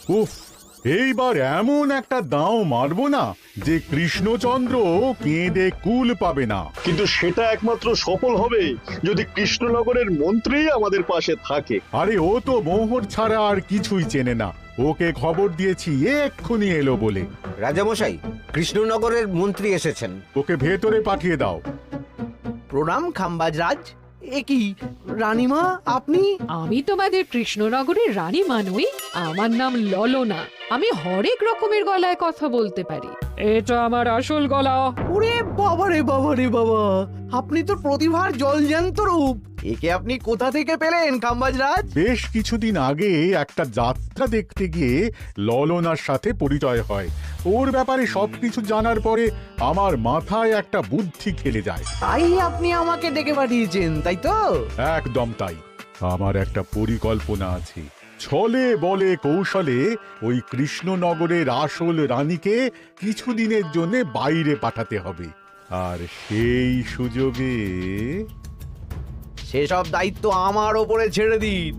উফ, এইবার এমন একটা দাও মারবো না যে কৃষ্ণচন্দ্র কেঁদে কুল পাবে না। কিন্তু সেটা একমাত্র সফল হবে যদি কৃষ্ণনগরের মন্ত্রী আমাদের পাশে থাকে। আরে ও তো মোহর ছাড়া আর কিছুই চেনে না। ওকে খবর দিয়েছি এক্ষুনি এলো বলে। রাজামশাই, কৃষ্ণনগরের মন্ত্রী এসেছেন। ওকে ভেতরে পাঠিয়ে দাও। প্রণাম খাম্বাজরাজ। এ কি রানীমা, আপনি? আমি তোমাদের কৃষ্ণনগরের রানীমা নই, আমার নাম ললনা। আমি হরেক রকমের গলায় কথা বলতে পারি। এটা আমার আসল গলা। ওরে বাবা রে বাবা রে বাবা, আপনি তো প্রতিভার জলজ্যান্ত রূপ। একে আপনি কোথা থেকে পেলেন খাম্বাজরাজ? বেশ কিছুদিন আগে একটা যাত্রা দেখতে গিয়ে ললনার সাথে পরিচয় হয়। ওর ব্যাপারে সবকিছু জানার পরে আমার মাথায় একটা বুদ্ধি খেলে যায়। তাই আপনি আমাকে ডেকে পাঠিয়েছেন, তাই তো? একদম তাই। আমার একটা পরিকল্পনা আছে। ছলে বলে কৌশলে ওই কৃষ্ণনগরের আসল রানীকে কিছুদিনের জন্য বাইরে পাঠাতে হবে, আর সেই সুযোগে সেসব দায়িত্ব আমার ওপরে ছেড়ে দিন।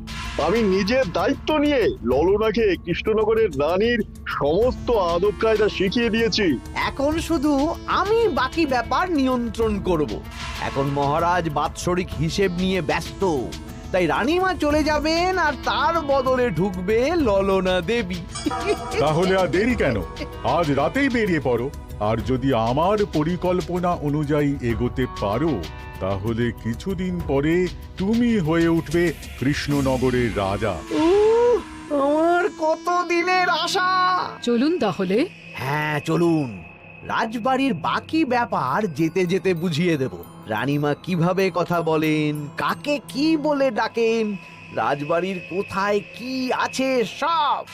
আমি নিজের দায়িত্ব নিয়ে ললনাকে কৃষ্ণনগরের রানীর সমস্ত আদব কায়দা শিখিয়ে দিয়েছি। এখন শুধু আমি বাকি ব্যাপার নিয়ন্ত্রণ করব। এখন মহারাজ বাৎসরিক হিসেব নিয়ে ব্যস্ত, তাই রানীমা চলে যাবেন আর তার বদলে ঢুকবে ললনা দেবী। তাহলে আর দেরি কেন? আজ রাতেই বেরিয়ে পড়ো। আর যদি আমার পরিকল্পনা অনুযায়ী এগোতে পারো, তাহলে কিছুদিন পরে তুমি হয়ে উঠবে কৃষ্ণনগরের রাজা। আমার কত দিনের আশা। চলুন তাহলে। হ্যাঁ চলুন, রাজবাড়ির বাকি ব্যাপার যেতে যেতে বুঝিয়ে দেব। রানীমা কিভাবে কথা বলেন, কাকে কি বলে ডাকেন, রাজবাড়ির কোথায় কি আছে সব।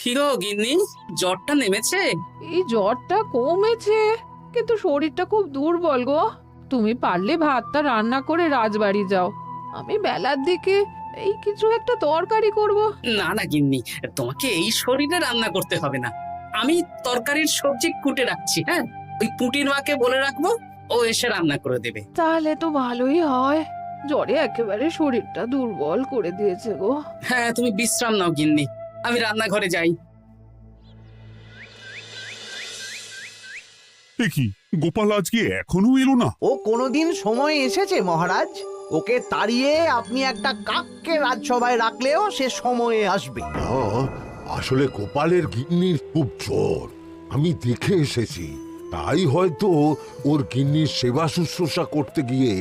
কি গো গিন্নি, জ্বরটা নেমেছে? এই জ্বরটা কমেছে, কিন্তু শরীরটা খুব দুর্বল গো। তুমি পারলে ভাতটা রান্না করে রাজবাড়ি যাও, আমি বেলার দিকে এই কিছু একটা তরকারি করব। না না গিন্নি, তোমাকে এই শরীরে রান্না করতে হবে না। আমি তরকারির সবজি কুটে রাখছি। হ্যাঁ, ওই পুটির মাকে বলে রাখবো, ও এসে রান্না করে দেবে। তাহলে তো ভালোই হয়। জ্বরে একেবারে শরীরটা দুর্বল করে দিয়েছে গো। হ্যাঁ, তুমি বিশ্রাম নাও গিন্নি, আমি রান্নাঘরে যাই। কি গোপাল আজকে এখনো এলো না? ও কোনোদিন সময় এসেছে মহারাজ? ওকে তাড়িয়ে আপনি একটা কাককে রাজসভায় রাখলেও সে সময়ে আসবে। আসলে গোপালের গিন্নির খুব জ্বর, আমি দেখে এসেছি। তাই হয়তো ওর গিন্নির সেবা শুশ্রূষা করতে গিয়ে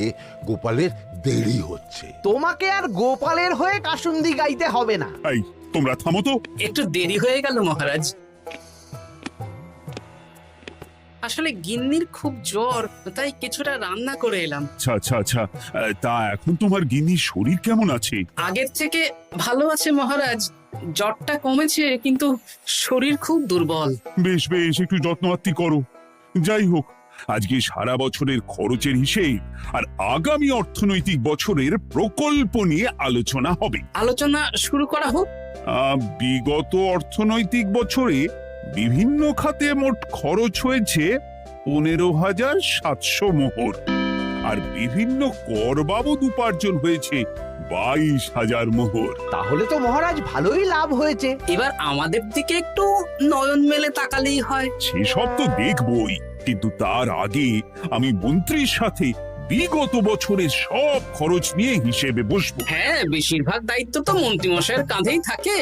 গোপালের দেরি হচ্ছে। তোমাকে আর গোপালের হয়ে কাসুন্দি গাইতে হবে না। এই তোমরা থামো তো। একটু দেরি হয়ে গেল মহারাজ। আসলে গিন্নির খুব জ্বর, তাই কিছুটা রান্না করে এলাম। আচ্ছা আচ্ছা আচ্ছা, তা এখন তোমার গিন্নির শরীর কেমন আছে? আগের থেকে ভালো আছে মহারাজ, জ্বরটা কমেছে, কিন্তু শরীর খুব দুর্বল। বেশ বেশ, একটু যত্নআত্তি করো। যাই হোক, আজকে সারা বছরের খরচের হিসেব আর আগামী অর্থনৈতিক বছরের প্রকল্প নিয়ে আলোচনা হবে। আলোচনা শুরু করা হোক। বিগত অর্থনৈতিক বছরে বিভিন্ন খাতে মোট খরচ হয়েছে 15,700 মোহর, আর বিভিন্ন কর বাবদ উপার্জন হয়েছে 22,000 মোহর। তাহলে তো মহারাজ ভালোই লাভ হয়েছে। এবার আমাদের দিকে একটু নয়ন মেলে তাকালেই হয়। সেসব তো দেখবই, কিন্তু তার আগে আমি মন্ত্রীর সাথে বিগত বছরের সব খরচ নিয়ে হিসেবে বসবো। হ্যাঁ, বেশিরভাগ দায়িত্ব তো মন্ত্রীমশাইয়ের কাঁধেই থাকে,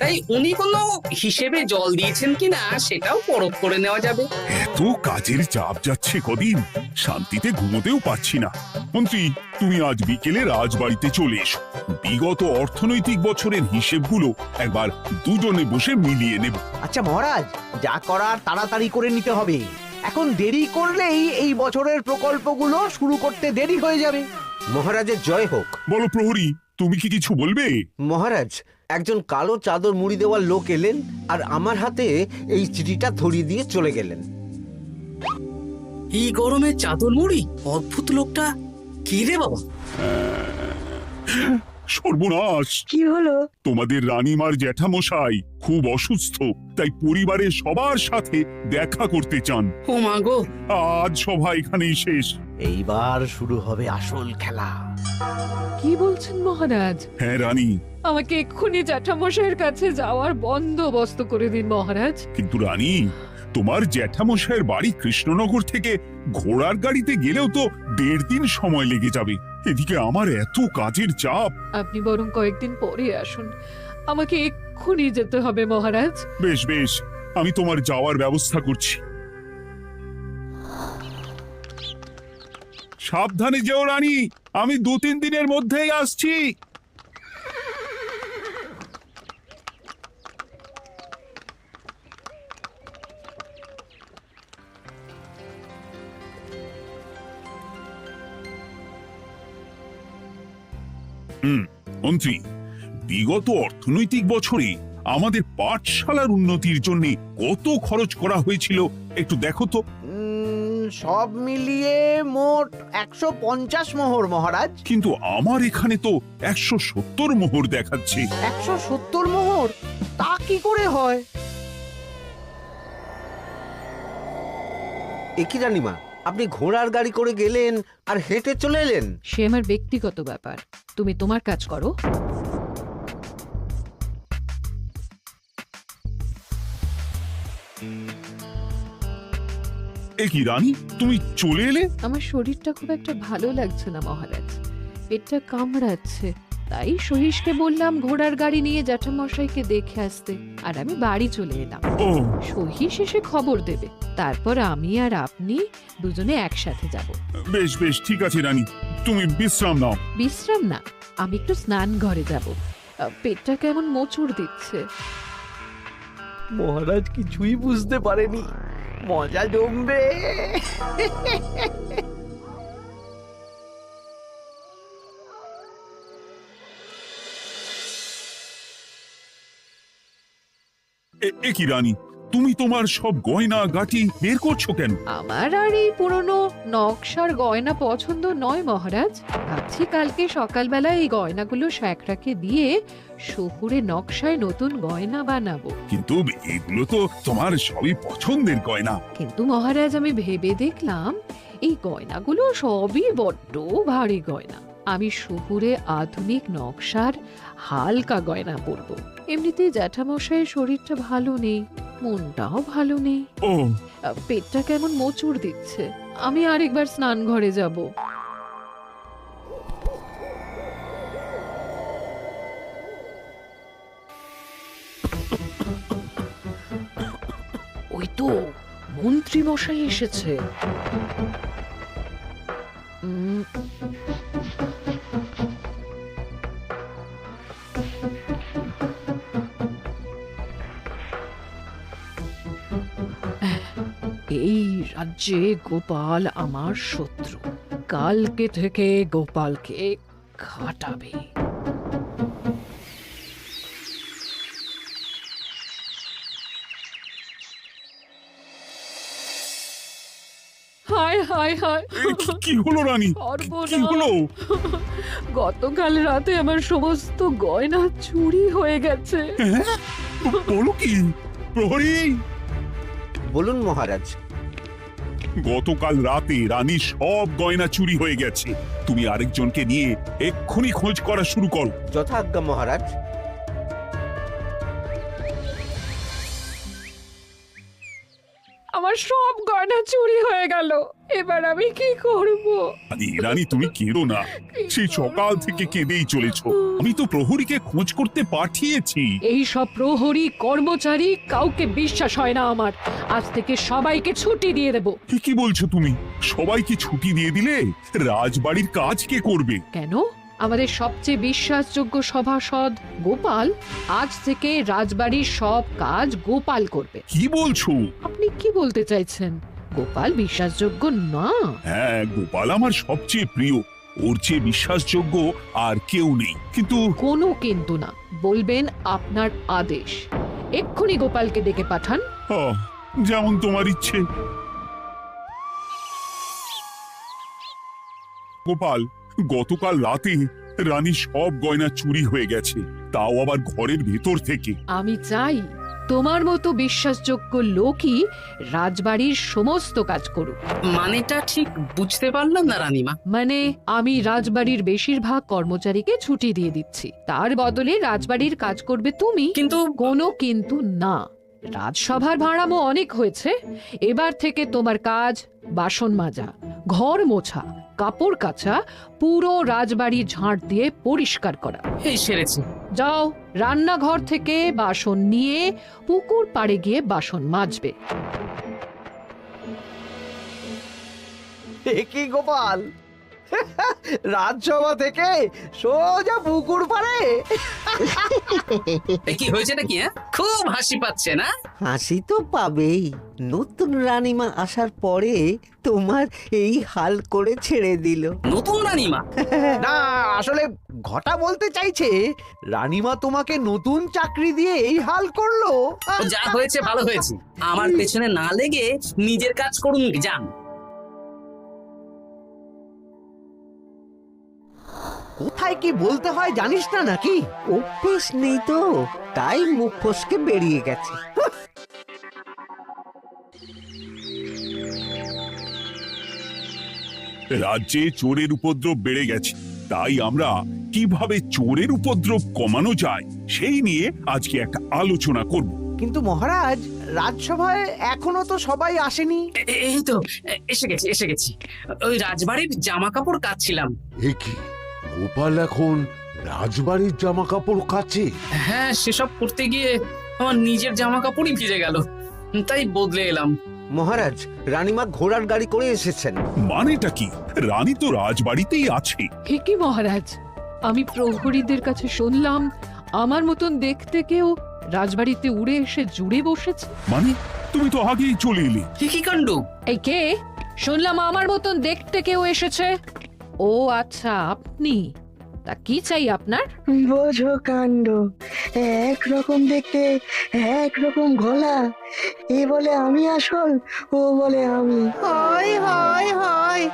তাই উনি কোনো হিসেবে জল দিয়েছেন কিনা সেটাও পরখ করে নেওয়া যাবে। এত কাজের চাপ যাচ্ছে কদিন, শান্তিতে ঘুমোতেও পাচ্ছি না। মন্ত্রী, তুমি আজ বিকেলে রাজবাড়িতে চলে এসো। বিগত অর্থনৈতিক বছরের হিসেবগুলো একবার দুজনে বসে মিলিয়ে নেব। আচ্ছা মহারাজ, যা করার তাড়াতাড়ি করে নিতে হবে। এখন দেরি করলেই এই বছরের প্রকল্পগুলো শুরু করতে দেরি হয়ে যাবে। মহারাজের জয় হোক। বলো প্রহরী, তুমি কি কিছু বলবে? মহারাজ, একজন কালো চাদর মুড়ি দেওয়ার লোক এলেন আর আমার হাতে এই চিঠিটা ধরিয়ে দিয়ে চলে গেলেন। এই গরমে চাদর মুড়ি? অদ্ভুত লোকটা, কি রে বাবা? সর্বনাশ! কি হলো? তোমাদের রানীমার জ্যাঠামশাই খুব অসুস্থ, তাই পরিবারের সবার সাথে দেখা করতে চান। ও মা গো, আজ সভা এখানেই শেষ। এইবার শুরু হবে আসল খেলা। কি বলছেন মহারাজ? হ্যাঁ রানী, আমাকে এক্ষুনি জ্যাঠামশাইয়ের কাছে যাওয়ার বন্দোবস্ত করে দিন মহারাজ। কিন্তু রানী, তোমার জ্যাঠামশাইয়ের বাড়ি কৃষ্ণনগর থেকে ঘোড়ার গাড়িতে গেলেও তো 1.5 দিন সময় লেগে যাবে। এদিকে আমার এত কাজের চাপ। আপনি বরং কয়েকদিন পরে আসুন, আমাকে এক্ষুনি যেতে হবে মহারাজ। বেশ বেশ, আমি তোমার যাওয়ার ব্যবস্থা করছি। সাবধানে যেও রানী, আমি 2-3 দিনের মধ্যেই আসছি। মন্ত্রী, বিগত অর্থনৈতিক বছরে আমাদের পাঠশালার উন্নতির জন্য কত খরচ করা হয়েছিল একটু দেখো তো। সব মিলিয়ে মোট 150 মোহর মহারাজ। কিন্তু আমার এখানে তো 170 মোহর দেখাচ্ছে। 170 মোহর? তা কি করে হয়? একই রানীমা, আপনি ঘোড়ার গাড়ি করে গেলেন আর হেঁটে চলে এলেন। সে আমার ব্যক্তিগত ব্যাপার, তুমি তোমার কাজ করো। এ কি রানী, তুমি চলে এলে? আমার শরীরটা খুব একটা ভালো লাগছে না মহারাজ, পেটটা কামড়াচ্ছে, তাই সহিসকে বললাম ঘোড়ার গাড়ি নিয়ে জ্যাঠামশাইকে দেখে আসতে, আর আমি বাড়ি চলে এলাম। ও, সহিস এসে খবর দেবে, তারপর আমি আর আপনি দুজনে একসাথে যাব। বেশ বেশ, ঠিক আছে রানী, তুমি বিশ্রাম নাও। বিশ্রাম না, আমি একটু স্নান ঘরে যাব, পেটটা কেমন মোচড় দিচ্ছে। মহারাজ কিছুই বুঝতে পারেনি, মজা জমবে। এ কি রানী, তুমি তোমার সব গয়না গাটি বের করছো কেন? আমার আর এই পুরনো নকশার গয়না পছন্দ নয় মহারাজ, ভাবছি কালকে সকালবেলা এই গয়নাগুলো শ্যাকরাকে দিয়ে শহুরে নকশায় নতুন গয়না বানাবো। কিন্তু এগুলো তো তোমার সবই পছন্দের গয়না। কিন্তু মহারাজ, আমি ভেবে দেখলাম এই গয়নাগুলো সবই বড্ড ভারী গয়না, আমি শহুরে আধুনিক নকশার হালকা গয়না পরবো। এমনিতেই জ্যাঠামশাইয়ের শরীরটা ভালো নেই, মনটাও ভালো নেই, ও, পেটটা কেমন মোচড় দিচ্ছে, আমি আরেকবার স্নান ঘরে যাব। ওই তো মন্ত্রী মশাই এসেছে। এই রাজ্যে গোপাল আমার শত্রু, কালকে থেকে গোপালকে খাটাবে। হায় হায় হায়, কি হলো রানী, কি হলো? গতকাল রাতে আমার সমস্ত গয়না চুরি হয়ে গেছে। হ্যাঁ? বলো কি প্রহরী? বলুন মহারাজ। গতকাল রাতে রানীর সব গয়না চুরি হয়ে গেছে। তুমি আরেকজনকে নিয়ে এক্ষুনি খোঁজ করা শুরু করো। যথাজ্ঞা মহারাজ। আমার সব গয়না চুরি হয়ে গেল, এবার আমি কি করব? আরে রানী, তুমি কেঁদো না, সেই সকাল থেকে কেঁদেই চলেছো। আমি তো প্রহরীকে খোঁজ করতে পাঠিয়েছি। এই সব প্রহরী কর্মচারী কাউকে বিশ্বাস হয় না আমার, আজ থেকে সবাইকে ছুটি দিয়ে দেব। কি বলছো তুমি? সবাইকে ছুটি দিয়ে দিলে রাজবাড়ির কাজ কে করবে? কেন? আমাদের সবচেয়ে বিশ্বাসযোগ্য সভাসদ গোপাল আজ থেকে রাজবাড়ির সব কাজ গোপাল করবে। কি বলছো? আপনি কি বলতে চাইছেন? গোপাল বিশ্বাসযোগ্য না? হ্যাঁ, গোপাল আমার সবচেয়ে প্রিয়, ওর চেয়ে বিশ্বাসযোগ্য আর কেউ নেই। কিন্তু কোনো কিন্তু না, বলবেন আপনার আদেশ। এক্ষুনি গোপালকে ডেকে পাঠান। যেমন তোমার ইচ্ছে। গোপাল, গতকাল রাতে রানী সব গয়না চুরি হয়ে গেছে, তাও আবার ঘরের ভেতর থেকে। আমি চাই তোমার মতো বিশ্বাসযোগ্য লোকই রাজবাড়ির সমস্ত কাজ করুক। মানেটা ঠিক বুঝতে পারলাম না রানীমা। মানে আমি রাজবাড়ির বেশিরভাগ কর্মচারীকে ছুটি দিয়ে দিচ্ছি, তার বদলে রাজবাড়ির কাজ করবে তুমি। কিন্তু কোনো কিন্তু না। রাজসভার ভাড়ামো অনেক হয়েছে, এবার থেকে তোমার কাজ বাসন মাজা, ঘর মোছা, কাপড় কাচা, পুরো রাজবাড়ি ঝাঁট দিয়ে পরিষ্কার করা। এই সেরেছে। যাও, রান্নাঘর থেকে বাসন নিয়ে পুকুর পাড়ে গিয়ে বাসন মাজবে। এ কি গোপাল, রাজসভা থেকে সোজা পুকুর পাড়ে? কি হয়েছে নাকি? খুব হাসি পাচ্ছে না? হাসি তো পাবেই, নতুন রানীমা আসার পরে তোমার এই হাল করে ছেড়ে দিল। নতুন রানীমা? না, আসলে ঘটা বলতে চাইছে রানীমা তোমাকে নতুন চাকরি দিয়ে এই হাল করলো। যা হয়েছে ভালো হয়েছে, আমার পেছনে না লেগে নিজের কাজ করুন যান। কোথায় কি বলতে হয় জানিস না নাকি? অভ্যেস নেই তো, তাই মুখ ফসকে বেরিয়ে গেছে। রাজ্যে চোরের উপদ্রব বেড়ে গেছে, তাই আমরা কিভাবে চোরের উপদ্রব কমানো যায় সেই নিয়ে আজকে একটা আলোচনা করব। কিন্তু মহারাজ, রাজসভায় এখনো তো সবাই আসেনি। এই তো এসে গেছি। ওই রাজবাড়ির জামা কাপড় কাচ্ছিলাম। এ কি, গোপাল এখন রাজবাড়ির জামা কাপড় কাচে? হ্যাঁ, সেসব করতে গিয়ে আমার নিজের জামা কাপড়ই ভিজে গেল, তাই বদলে এলাম। মহারাজ, রানীমা ঘোড়ার গাড়ি করে এসেছেন। মানেটা কি? রানী তো রাজবাড়িতেই আছে। হে কি মহারাজ, আমি প্রহরীদের কাছে শুনলাম আমার মতন দেখতে কেউ রাজবাড়িতে উড়ে এসে জুড়ে বসেছে। মানে তুমি তো আগেই চলে এলে। কি কাণ্ড! এই কে? শুনলাম আমার মতন দেখতে কেউ এসেছে। ও আচ্ছা, আপনি। তা কি চাই আপনার? বোঝো কাণ্ড, একরকম দেখতে একরকম গলা, এ বলে আমি আসল, ও বলে আমি। হায় হায় হায়,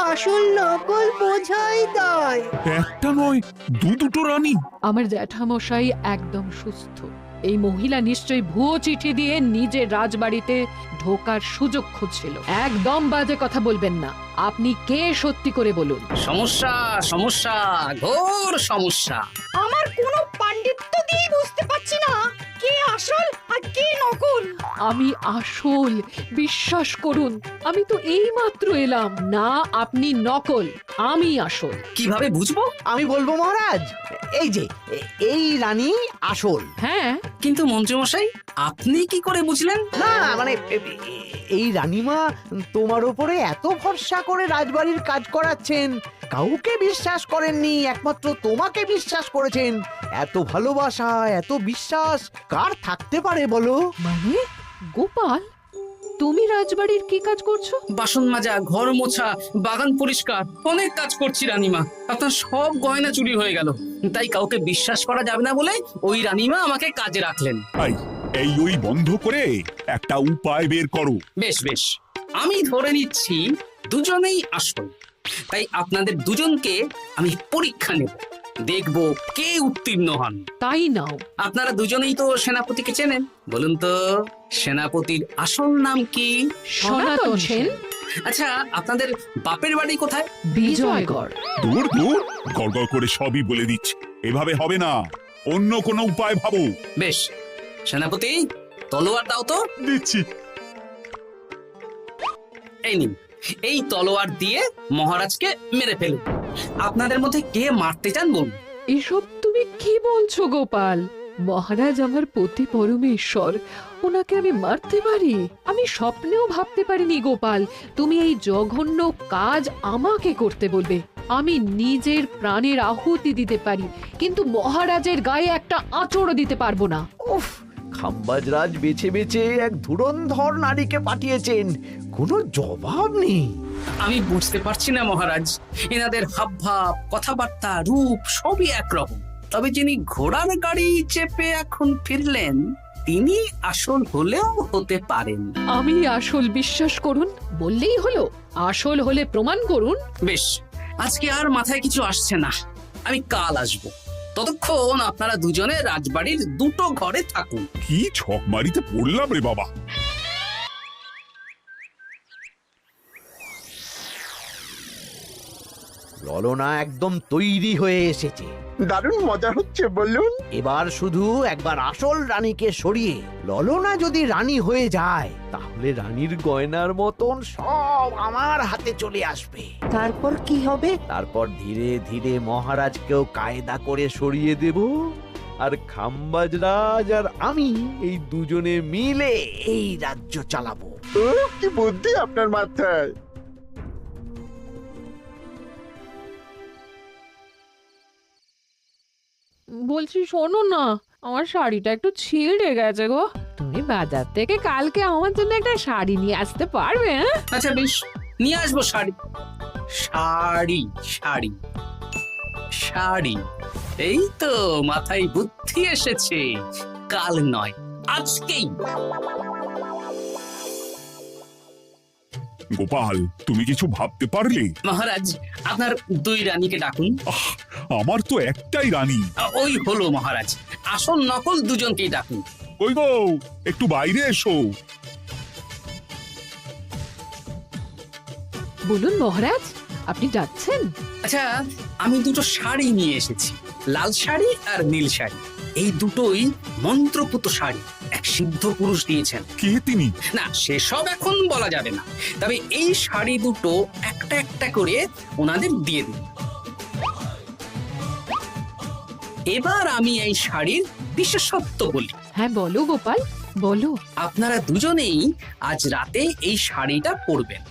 আসল নকল বোঝাই দায়। একটা নয়, দুটো রানী। আমার জ্যাঠামশাই একদম সুস্থ। এই মহিলা নিশ্চয়ই ভুয়ো চিঠি দিয়ে নিজের রাজবাড়িতে ঢোকার সুযোগ খুঁজছিল। একদম বাজে কথা বলবেন না। আপনি কে সত্যি করে বলুন। সমস্যা সমস্যা, ঘোর সমস্যা। আমার কোনো পাণ্ডিত্য দিয়ে বুঝতে পারছি না কে আসল আর কে নকল। আমি আসল, বিশ্বাস করুন। আমি তো এই মাত্র এলাম। না, আপনি নকল, আমি আসল। কিভাবে বুঝবো? আমি বলবো মহারাজ, এই যে এই রানী আসল। হ্যাঁ, কিন্তু মন্ত্রীমশাই, আপনি কি করে বুঝলেন? না মানে এই রানীমা তোমার উপরে এত ভরসা করে রাজবাড়ির কাজ করাচ্ছেন, কাউকে বিশ্বাস করেননি, একমাত্র তোমাকে বিশ্বাস করেছেন। এত ভালোবাসা, এত বিশ্বাস কার থাকতে পারে বলো? মানে গোপাল, তুমি রাজবাড়ির কি কাজ করছো? বাসন মাজা, ঘর মোছা, বাগান পরিষ্কার, অনেক কাজ করছি রানীমা। আপনার সব গয়না চুরি হয়ে গেল, তাই কাউকে বিশ্বাস করা যাবে না বলে ওই রানীমা আমাকে কাজে রাখলেন। এই ওই বন্ধ করে একটা উপায় বের করো। বেশ বেশ, আমি ধরে নিচ্ছি দুজনেই আসল। তাই আপনাদের দুজনকে আমি পরীক্ষা নেব, দেখব কে উত্তীর্ণ হন। তাই নাও। আপনারা দুজনেই তো সেনাপতিকে চেনেন, বলুন তো সেনাপতির আসল নাম কি? সনাতন সেন। আচ্ছা, আপনাদের বাপের বাড়ি কোথায়? বিজয়গড়। দূর দূর, গড়গড় করে সবই বলে দিচ্ছে। এভাবে হবে না, অন্য কোনো উপায় ভাবো। বেশ, সেনাপতি তলোয়ার দাও তো। দিচ্ছি। এই নিন, এই তলোয়ার দিয়ে মহারাজকে মেরে ফেলুন। আপনাদের মধ্যে কে মারতে চান বলুন। এসব তুমি কি বলছো গোপাল? মহারাজ আমার পতি পরমেশ্বর, ওনাকে আমি মারতে পারি? আমি স্বপ্নেও ভাবতে পারিনি গোপাল তুমি এই জঘন্য কাজ আমাকে করতে বলবে। আমি নিজের প্রাণের আহুতি দিতে পারি, কিন্তু মহারাজের গায়ে একটা আঁচড়ও দিতে পারবো না। উফ, খাম্বাজরাজ বেছে বেছে এক ধুরন্ধর নারীকে পাঠিয়েছেন, কোনো জবাব নেই। আমি বুঝতে পারছি না মহারাজ, এনাদের হাবভাব, কথাবার্তা, রূপ সবই একরকম। তবে যিনি ঘোড়ার গাড়ি চেপে এখন ফিরলেন, তিনি আসল হলেও হতে পারেন। আমি আসল, বিশ্বাস করুন। বললেই হলো? আসল হলে প্রমাণ করুন। বেশ, আজকে আর মাথায় কিছু আসছে না। আমি কাল আসবো। ততক্ষণ আপনারা দুজনে রাজবাড়ির দুটো ঘরে থাকুন। কি ছক মারিতে পড়লাম রে বাবা। ললনা একদম তৈরি হয়ে এসেছে। দারুণ মজা হচ্ছে বলুন। এবার শুধু একবার আসল রানীকে সরিয়ে ললনা যদি রানী হয়ে যায়, তাহলে রানীর গয়নার মতন সব আমার হাতে চলে আসবে। তারপর কি হবে? তারপর ধীরে ধীরে মহারাজকেও কায়দা করে সরিয়ে দেব, আর খাম্বাজ রাজ আর আমি এই দুজনে মিলে এই রাজ্য চালাবো। কি বুদ্ধি আপনার মাথায়। বলছি শোনো না, আমার শাড়িটা একটু ছিঁড়ে গেছে গো। তুমি বাজার থেকে কালকে আমার জন্য একটা শাড়ি নিয়ে আসতে পারবে? হ্যাঁ, আচ্ছা বেশ, নিয়ে আসবো শাড়ি। শাড়ি শাড়ি শাড়ি, এই তো মাথায় বুদ্ধি এসেছে। কাল নয়, আজকেই। গোপাল, তুমি কিছু ভাবতে পারলে? মহারাজ, আপনার দুই রানীকে ডাকুন। আমার তো একটাই রানী। ওই হলো মহারাজ, আসল নকল দুজনকেই ডাকুন। কই গো, একটু বাইরে এসো। বলুন মহারাজ, আপনি যাচ্ছেন? আচ্ছা, আমি দুটো শাড়ি নিয়ে এসেছি, লাল শাড়ি আর নীল শাড়ি। এই দুটোই মন্ত্রপুত শাড়ি, এক সিদ্ধ পুরুষ দিয়েছেন। কে তিনি? না, সেসব এখন বলা যাবে না, তবে এই শাড়ি দুটো একটা একটা করে ওনাদের দিয়ে দিন। এবার আমি এই শাড়ির বিশেষত্ব বলি। হ্যাঁ বলো গোপাল, বলো। আপনারা দুজনেই আজ রাতে এই শাড়িটা পরবেন,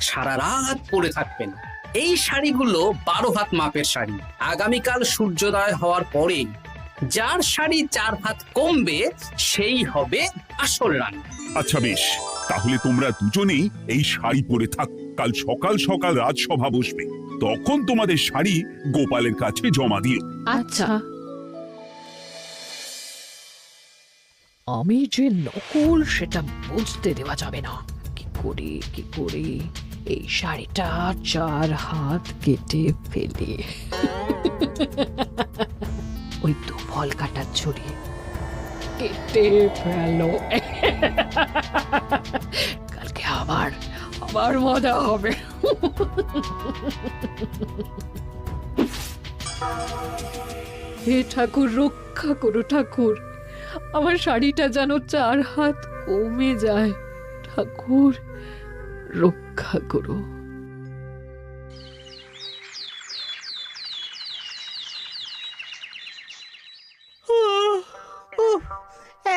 সারা রাত পরে থাকবেন। এই শাড়িগুলো 12 হাত মাপের শাড়ি। আগামীকাল সূর্যোদয় হওয়ার পরে যার শাড়ি 4 হাত কমবে সেই হবে আসল রানী। আচ্ছা বেশ, তাহলে তোমরা দুজনেই এই শাড়ি পরে থাক। কাল সকাল সকাল রাজসভা বসবে, তখন তোমাদের শাড়ি গোপালের কাছে জমা দিও। আচ্ছা। আমি যে নকল সেটা বুঝতে দেওয়া যাবে না। কি করে এই শাড়িটা 4 হাত কেটে ফেলে ওই দুফল কাটার ছড়ি কেটে ফেলো। কালকে আবার মজা হবে। হে ঠাকুর, রক্ষা করো ঠাকুর, আমার শাড়িটা যেন 4 হাত কমে যায়। ঠাকুর রক্ষা করো।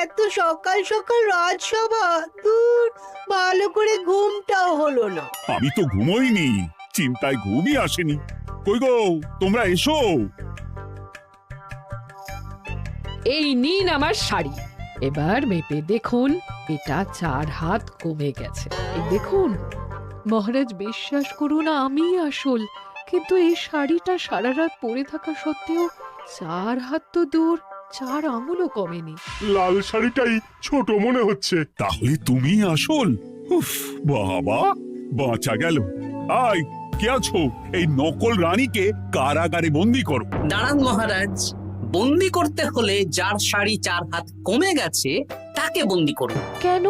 এত সকাল সকাল রাজসভা, দূর, ভালো করে ঘুমটাও হলো না। আমি তো ঘুমোইনি, চিন্তায় ঘুমই আসেনি। কই গো, তোমরা এসো। এই নিন আমার শাড়ি, এবার মেপে দেখুন, এটা 4 হাত কমে গেছে। এই দেখুন মহারাজ, বিশ্বাস করুন আমি আসল, কিন্তু এই শাড়িটা সারা রাত পরে থাকা সত্ত্বেও 4 হাত তো দূর, 4 আঙুলও কমেনি। লাল শাড়িটাই ছোট মনে হচ্ছে। তাহলে তুমি আসল? উফ বাবা, বাঁচা গেল। আয়, কে আছো? এই নকল রানীকে কারাগারে বন্দি করো। দাঁড়ান মহারাজ, বন্দি করতে হলে যার শাড়ি 4 হাত কমে গেছে তাকে বন্দি করুন। কেন?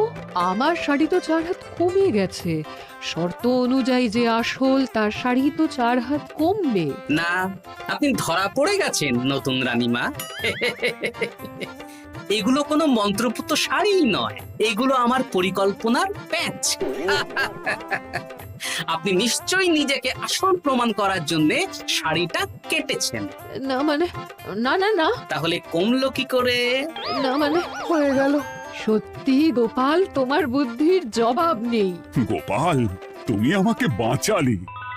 আমার শাড়ি তো 4 হাত কমে গেছে। শর্ত অনুযায়ী যে আসল তার শাড়ি তো 4 হাত কমবে না। আপনি ধরা পড়ে গেছেন নতুন রানীমা। এগুলো কোনো মন্ত্রপুত শাড়িই নয়, এগুলো আমার পরিকল্পনার প্যাচ। আপনি নিশ্চয়ই নিজেকে আসল প্রমাণ করার জন্য শাড়িটা কেটেছেন। না মানে, না না না। তাহলে কমলো কি করে? না মানে, হয়ে গেল। সত্যি গোপাল, তোমার বুদ্ধির জবাব নেই। গোপাল, তুমি আমাকে বাঁচালে।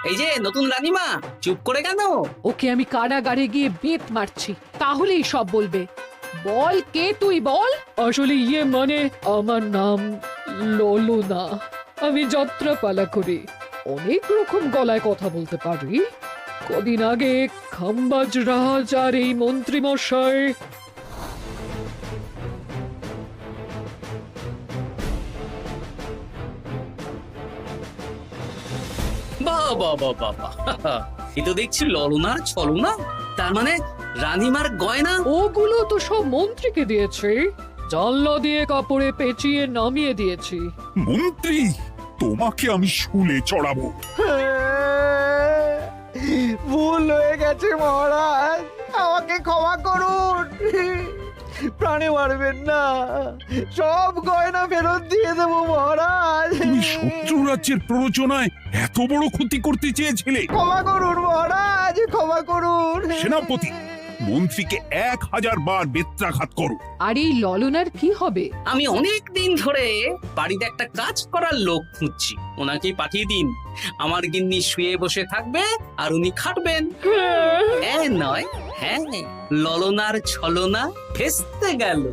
এই যে নতুন রানীমা, চুপ করে কেন? ওকে আমি কারাগারে গিয়ে বেত মারছি, তাহলেই সব বলবে। বল, কে তুই বল? আসলে মানে আমার নাম ললনা। আমি যাত্রাপালা করি, অনেক রকম গলায় কথা বলতে পারি। কদিন আগে খাম্বাজ রাজ আর এই মন্ত্রী মশাই বাহ বাহ বাহ বাহ বাহ, এ তো দেখছি ললনার ছলনা। তার মানে রানীমার গয়না? ওগুলো তো সব মন্ত্রীকে দিয়েছি, জানলা দিয়ে কাপড়ে পেঁচিয়ে নামিয়ে দিয়েছি। মন্ত্রী, তোমাকে আমি শুলে চড়াবো। ভুল হয়ে গেছে মহারাজ, আমাকে ক্ষমা করুন। প্রাণে মারবেন না, সব গয়না ফেরত দিয়ে দেবো মহারাজ। তুমি শত্রু রাজ্যের প্ররোচনায় এত বড় ক্ষতি করতে চেয়েছিলে? ক্ষমা করুন মহারাজ, ক্ষমা করুন। সেনাপতি, মন্ত্রীকে 1000 বার বেত্রাঘাত করো। আর এই ললনার কি হবে? আমি অনেক দিন ধরে বাড়িতে একটা কাজ করার লোক খুঁজছি, ওনাকেই পাঠিয়ে দিন। আমার গিন্নি শুয়ে বসে থাকবে আর উনি খাটবেন। নয়, হ্যাঁ, ললনার ছলনা ভেস্তে গেল।